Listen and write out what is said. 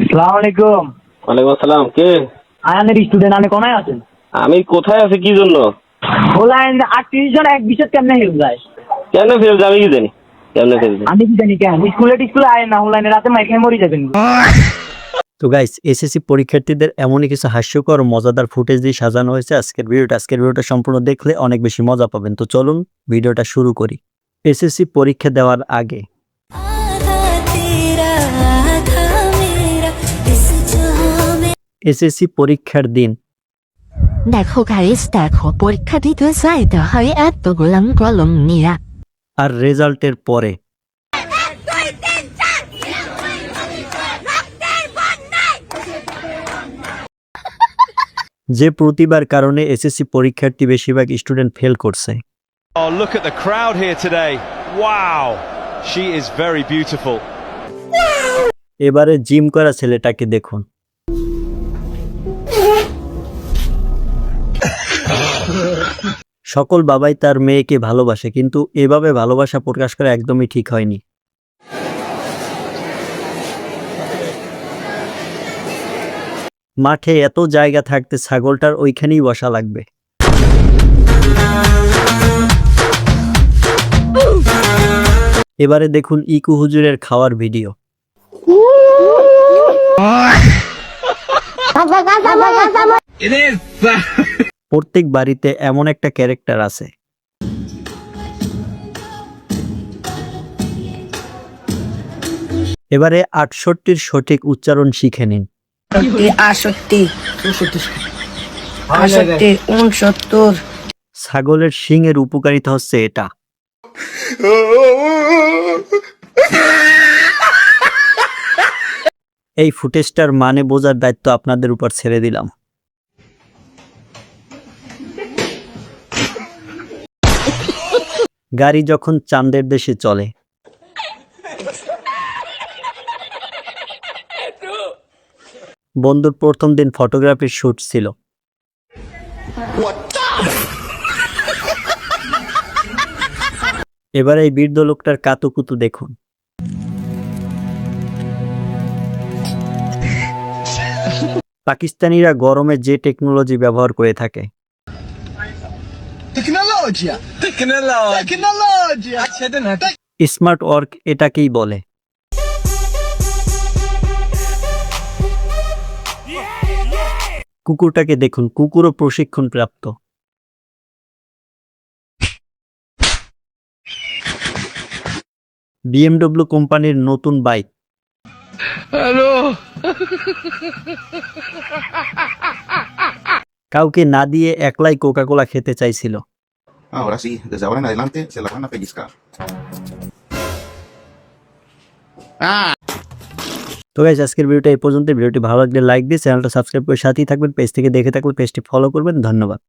আসসালামু আলাইকুম। ওয়ালাইকুম আসসালাম। কে? আয়ানের স্টুডেন্ট। আপনি কোনায় আছেন? আমি কোথায় আছি কি জন্য? হোলাইন 38 জন এক বিষয় কেমনে হেল যায়? কেন ফেল যাবে কি জানি? কেমনে ফেল যায়? আমি কি জানি কেন স্কুলে আয় না, হোলাইনে রাতে মাইকে মরি যাবেন। তো গাইস, এসএসসি পরীক্ষার্থীদের এমনই কিছু হাস্যকর মজাদার ফুটেজ দিয়ে সাজানো হয়েছে আজকের ভিডিওটা সম্পূর্ণ দেখলে অনেক বেশি মজা পাবেন। তো চলুন ভিডিওটা শুরু করি। এসএসসি পরীক্ষা দেওয়ার আগে এসএসসি পরীক্ষার দিন দেখো গাইস, দেখো পরীক্ষা দিতে যাইতে হয় এতগুলো কলম নিয়ে। আর রেজাল্টের পরে যে প্রতিবার কারণে এসএসসি পরীক্ষার্থী বেশিরভাগ স্টুডেন্ট ফেল করছে। Oh, look at the crowd here today. Wow, she is very beautiful. এবারে জিম করা ছেলেটাকে দেখুন। সকল বাবাই তার মেয়েকে ভালোবাসে, কিন্তু এভাবে ভালোবাসা প্রকাশ করা একদমই ঠিক হয়নি। মাঠে এত জায়গা থাকতে ছাগলটার ওইখানেই বসা লাগবে। এবারে দেখুন ইকু হুজুরের খাওয়ার ভিডিও। প্রত্যেক বাড়িতে এমন একটা ক্যারেক্টার আছে। এবারে ৬৮-র সঠিক উচ্চারণ শিখে নিন। ৬৮ ছাগলের শিংয়ের উপকারিতা হচ্ছে এটা। এই ফুটেজটার মানে বোঝার দায়িত্ব আপনাদের উপর ছেড়ে দিলাম। গাড়ি যখন চাঁদের দেশে চলে। বন্ধুর প্রথম দিন ফটোগ্রাফির শুট ছিল। এবার এই বৃদ্ধ লোকটার কাতুকুতু দেখুন। পাকিস্তানিরা গরমে যে টেকনোলজি ব্যবহার করে থাকে। স্মার্ট ওয়ার্ক এটাকেই বলে। কুকুরটাকে দেখুন, কুকুরও প্রশিক্ষণ প্রাপ্ত। বিএমডব্লিউ কোম্পানির নতুন বাইক। কাউকে না দিয়ে একলাই কোকা-কোলা খেতে চাইছিল। Ahora sí, desde ahora en adelante se la van a pellizcar. তো গাইস, আজকের ভিডিওটা এই পর্যন্ত। ভিডিওটি ভালো লাগলে লাইক দিয়ে চ্যানেলটা সাবস্ক্রাইব করে সাথেই থাকবেন। পেজ থেকে দেখে থাকলে পেজটি ফলো করবেন। ধন্যবাদ।